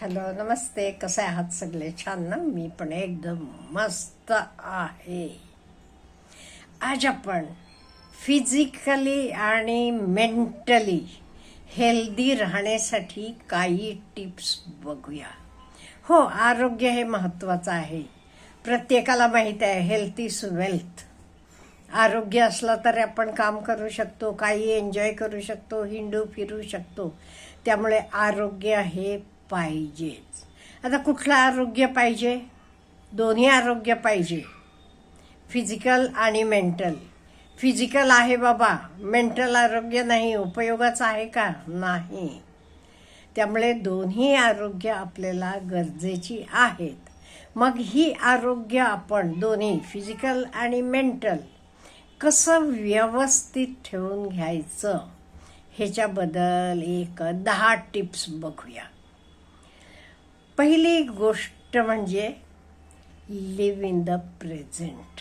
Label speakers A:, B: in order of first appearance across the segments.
A: Hello, नमस्ते. कसे आहात सगळे? छान ना? मी पण एकदम मस्त आहे. आज आपण फिजिकली आणि मेंटली हेल्दी राहण्यासाठी काही टिप्स बघूया. हो, आरोग्य हे महत्त्वाचं आहे. प्रत्येकाला माहीत आहे हेल्थ इज वेल्थ. आरोग्य असलं तर आपण काम करू शकतो, काही एन्जॉय करू शकतो, हिंडू फिरू शकतो. त्यामुळे आरोग्य हे पाहिजेच. आता कुठलं आरोग्य पाहिजे? दोन्ही आरोग्य पाहिजे, फिजिकल आणि मेंटल. फिजिकल आहे बाबा, मेंटल आरोग्य नाही. उपयोगाचं आहे का? नाही. त्यामुळे दोन्ही आरोग्य आपल्याला गरजेची आहेत. मग ही आरोग्य आपण दोन्ही फिजिकल आणि मेंटल कसं व्यवस्थित ठेवून घ्यायचं ह्याच्याबद्दल एक 10 टिप्स बघूया. पहिली गोष्ट म्हणजे live in the present.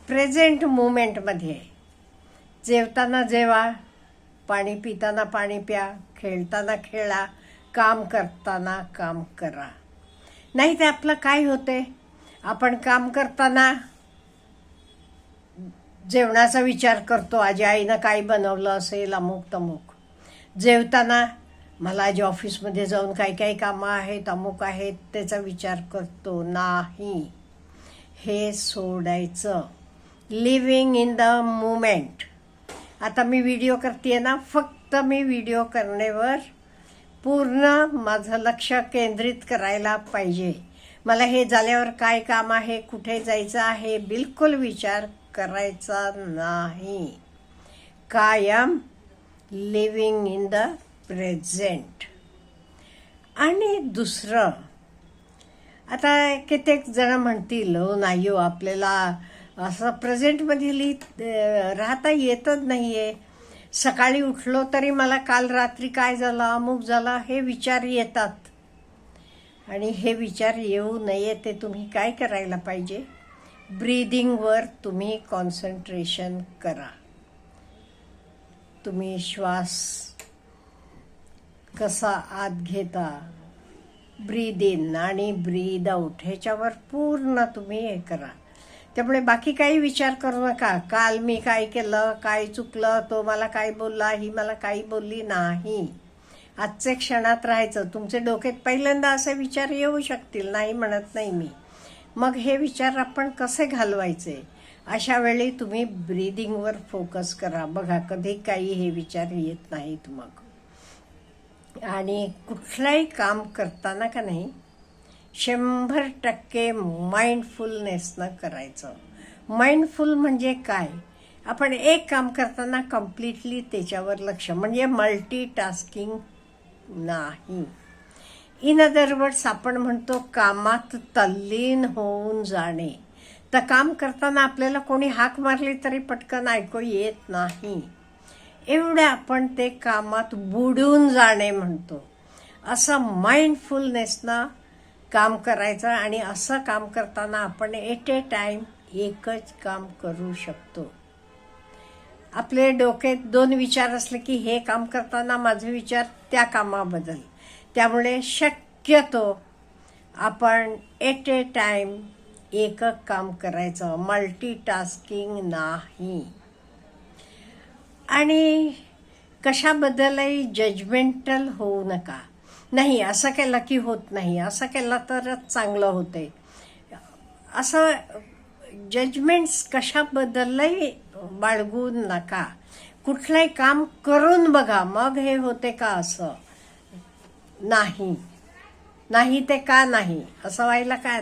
A: Present मोमेंटमध्ये जेवताना जेवा, पाणी पिताना पाणी प्या, खेळताना खेळा, काम करताना काम करा. नाही तर आपलं काय होते, आपण काम करताना जेवणाचा विचार करतो, आजी आईनं काय बनवलं असेल, अमुक तमुक. जेवताना मला आज ऑफिसमध्ये जाऊन काही काही कामं आहेत, अमुक आहेत, त्याचा विचार करतो. नाही, हे सोडायचं. Living in the moment. आता मी व्हिडिओ करते ना, फक्त मी व्हिडिओ करण्यावर पूर्ण माझं लक्ष केंद्रित करायला पाहिजे. मला हे झाल्यावर काय काम आहे, कुठे जायचं आहे, बिलकुल विचार करायचा नाही. कायम लिव्हिंग इन द प्रेझेंट. आणि दुसरं, आता कित्येक जण म्हणतील, हो नाही हो, आपल्याला असं प्रेझेंटमध्ये राहता येतच नाही आहे. सकाळी उठलो तरी मला काल रात्री काय झालं, अमुक झाला, हे विचार येतात. आणि हे विचार येऊ नये ते तुम्ही काय करायला पाहिजे? ब्रीदिंगवर तुम्ही कॉन्सन्ट्रेशन करा. तुम्ही श्वास कसा आत घेता, ब्रीद इन आणि ब्रीद आउट, ह्याच्यावर पूर्ण तुम्ही हे करा. त्यामुळे बाकी काही विचार करू नका. काल मी काय केलं, काय चुकलं, तो मला काय बोलला, ही मला काही बोलली. नाही, आजच्या क्षणात राहायचं. तुमचे डोक्यात पहिल्यांदा असे विचार येऊ शकतील, नाही म्हणत नाही मी. मग हे विचार आपण कसे घालवायचे? अशा वेळी तुम्ही ब्रीदिंगवर फोकस करा. बघा, कधी काही हे विचार येत नाहीत. मग आणि कुठलंही काम करताना का नाही, 100% माइंडफुलनेसनं करायचं. माइंडफुल म्हणजे काय? आपण एक काम करताना कम्प्लिटली त्याच्यावर लक्ष, म्हणजे मल्टीटास्किंग नाही. इन अदर वर्ड्स, आपण म्हणतो कामात तल्लीन होऊन जाणे. तर काम करताना आपल्याला कोणी हाक मारली तरी पटकन ऐकू येत नाही. एवढं आपण ते कामात बुडून जाणे म्हणतो. असं माइंडफुलनेसनं काम करायचं. आणि असं काम करताना आपण एट ए टाइम एकच काम करू शकतो. आपले डोक्यात 2 विचार असले की हे काम करताना माझे विचार त्या कामाबद्दल. त्यामुळे शक्यतो आपण एट ए टाइम एकच काम करायचं, मल्टीटास्किंग नाही. आणि कशाबद्दलही जजमेंटल होऊ नका. नाही, असं केलं की होत नाही, असं केलं तरच चांगलं होते, असं जजमेंट्स कशाबद्दलही बाळगू नका. कुठलंही काम करून बघा, मग हे होते का असं. नाही नाही ते का नाही असं व्हायला काय?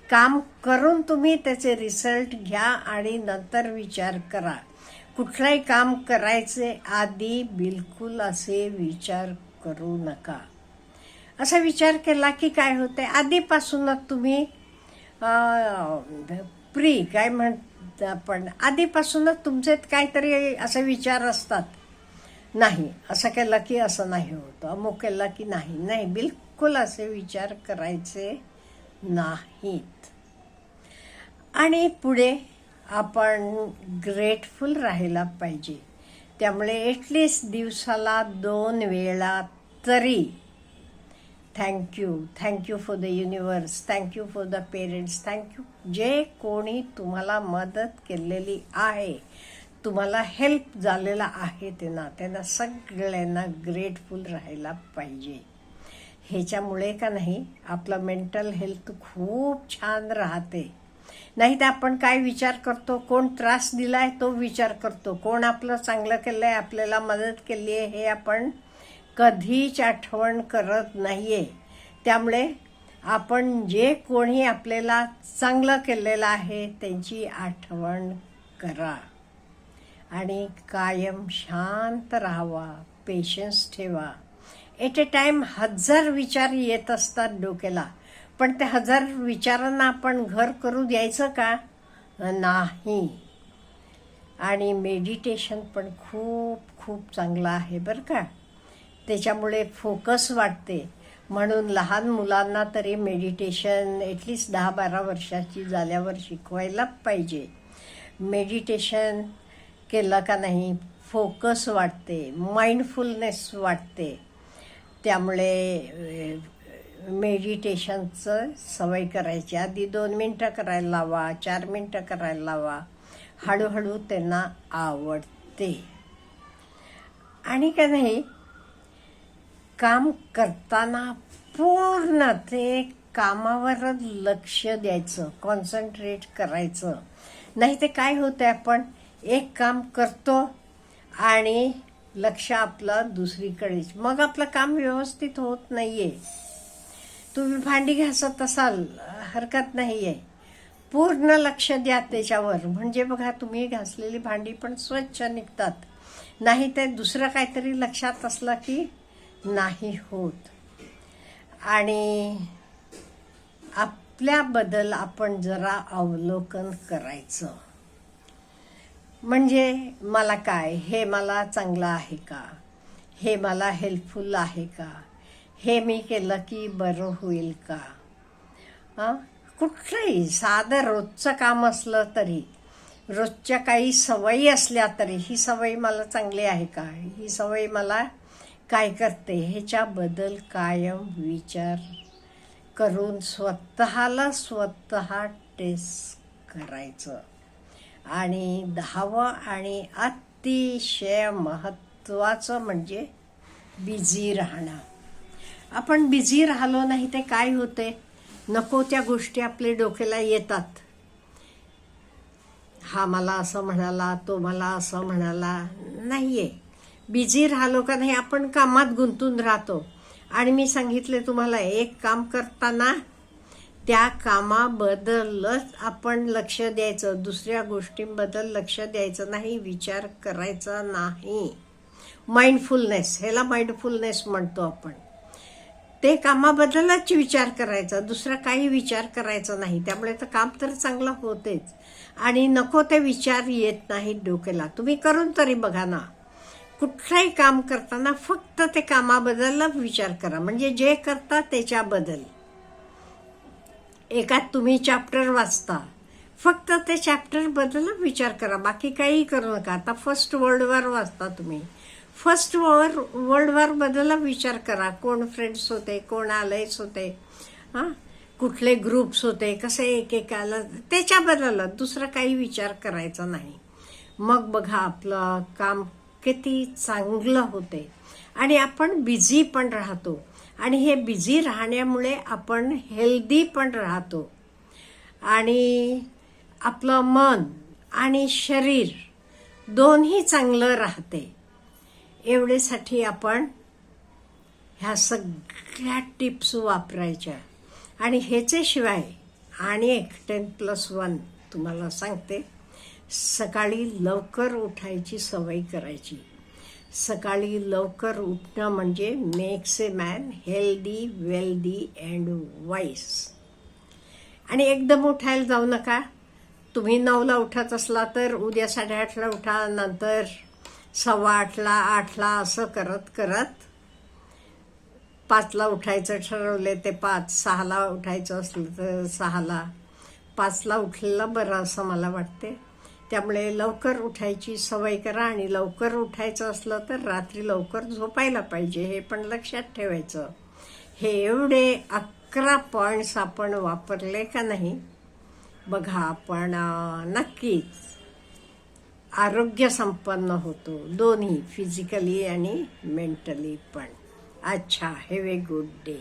A: काम करून तुम्ही त्याचे रिझल्ट घ्या आणि नंतर विचार करा. कुठलंही काम करायचे आधी बिलकुल असे विचार करू नका. असा विचार केला की काय होते, आधीपासूनच तुम्ही काय म्हणतो आपण, आधीपासूनच तुमचे काहीतरी असे विचार असतात. नाही, असं केलं की असं नाही होतं, अमुक केलं की नाही. नाही, बिलकुल असे विचार करायचे नाहीत. आणि पुढे आपण ग्रेटफुल राहायला पाहिजे. त्यामुळे ॲटलिस्ट दिवसाला 2 वेळा तरी thank you for the universe, thank you for the parents, thank you जे कोणी तुम्हाला मदत केलेली आहे, तुम्हाला हेल्प झालेला आहे त्यांना सगळ्यांना ग्रेटफुल राहायला पाहिजे. ह्याच्यामुळे का नाही आपलं मेंटल हेल्थ खूप छान राहते. नाही तर आपण काय विचार करतो, कोण त्रास दिलाय तो विचार करतो, कोण आपलं चांगलं केलंय, आपल्याला मदत केली आहे हे आपण कधीच आठवण करत नाहीये. त्यामुळे आपण जे कोणी आपल्याला चांगलं केलेलं आहे त्यांची आठवण करा आणि कायम शांत राहावा, पेशन्स ठेवा. एट ए टाइम 1000 विचार येत असतात डोक्याला, पण त्या 1000 विचारांना आपण घर करू द्यायचं का? नाही. आणि मेडिटेशन पण खूप खूप चांगलं आहे बरं का. त्याच्यामुळे फोकस वाटते. म्हणून लहान मुलांना तरी मेडिटेशन ॲटलिस्ट 10-12 वर्षाची झाल्यावर शिकवायला पाहिजे. मेडिटेशन केलं का नाही फोकस वाटते, माइंडफुलनेस वाटते. त्यामुळे मेडिटेशनचं सवय करायची. आधी 2 मिनटं करायला लावा, 4 मिनटं करायला लावा. हळूहळू त्यांना आवडते. आणि का नाही काम करताना पूर्ण ते कामावर लक्ष द्यायचं, कॉन्सन्ट्रेट करायचं. नाही ते काय होतं, आपण एक काम करतो आणि लक्ष आपलं दुसरीकडेच, मग आपलं काम व्यवस्थित होत नाहीये. तुम्ही भांडी घासत असाल हरकत नाहीये, पूर्ण लक्ष द्या त्याच्यावर, म्हणजे बघा तुम्ही घासलेली भांडी पण स्वच्छ निघतात. नाही ते दुसरं काहीतरी लक्षात असलं की नाही होत. आणि आपल्याबद्दल आपण जरा अवलोकन करायचं. म्हणजे मला काय, हे मला चांगलं आहे का, हे मला हेल्पफुल आहे का, हे मी केलं की बरं होईल का. कुठलंही साधं रोजचं काम असलं तरी, रोजच्या काही सवयी असल्या तरी, ही सवय मला चांगली आहे का, ही सवय मला काय करते, ह्याच्याबद्दल कायम विचार करून स्वतःला टेस्ट करायचं. आणि 10वं आणि अतिशय महत्त्वाचं म्हणजे बिझी राहणं. आपण बिझी राहिलो नाही ते काय होते, नको त्या गोष्टी आपल्या डोक्याला येतात. हा मला असं म्हणाला, तो मला असं म्हणाला. नाहीये, बिझी राहिलो का नाही आपण कामात गुंतून राहतो. आणि मी सांगितले तुम्हाला, एक काम करताना त्या कामाबद्दलच आपण लक्ष द्यायचं, दुसऱ्या गोष्टींबद्दल लक्ष द्यायचं नाही, विचार करायचा नाही. माइंडफुलनेस, ह्याला माइंडफुलनेस म्हणतो आपण. ते कामाबद्दलच विचार करायचा, दुसरा काही विचार करायचा नाही. त्यामुळे तर काम तर चांगलं होतेच आणि नको ते विचार येत नाहीत डोक्याला. तुम्ही करून तरी बघा ना, कुठलंही काम करताना फक्त ते कामाबद्दलच विचार करा, म्हणजे जे करता त्याच्याबद्दल. एकात तुम्ही चॅप्टर वाचता, फक्त ते चॅप्टर बद्दल विचार करा, बाकी काही करू नका. आता फर्स्ट वर्ल्ड वॉर वाचता तुम्ही, फर्स्ट वर्ल्ड वॉर बद्दल विचार करा. कोण फ्रेंड्स होते, कोण आलायस होते, कुठले ग्रुप्स होते, कसे एकेकाला, त्याच्याबद्दल दुसरं काही विचार करायचा नाही. मग बघा आपलं काम किती चांगलं होते आणि आपण बिझी पण राहतो. आणि हे बिझी राहण्यामुळे आपण हेल्दी पण राहतो आणि आपलं मन आणि शरीर दोन्ही चांगलं राहते. एवढ्यासाठी आपण ह्या सगळ्या टिप्स वापरायच्या. आणि ह्याच्याशिवाय आणि एक 10+1 तुम्हाला सांगते, सकाळी लवकर उठायची सवय करायची. सकाळी लवकर उठणं म्हणजे makes a man healthy, wealthy and wise. आणि एकदम उठायला जाऊ नका. तुम्ही 9ला उठत असला तर उद्या 8:30ला उठा, नंतर 7:15ला, 8ला, असं करत करत 5ला उठायचं ठरवले ते 5, 6ला उठायचं असलं तर 6ला, 5ला उठलेलं बरं असं मला वाटते. त्यामुळे लवकर उठायची सवय करा. आणि लवकर उठायचं असलं तर रात्री लवकर झोपायला पाहिजे, हे पण लक्षात ठेवायचं. हे एवढे 11 पॉइंट्स आपण वापरले का नाही बघा, आपण नक्कीच आरोग्य संपन्न होतो, दोन्ही फिजिकली आणि मेंटली पण. अच्छा, हॅव ए गुड डे.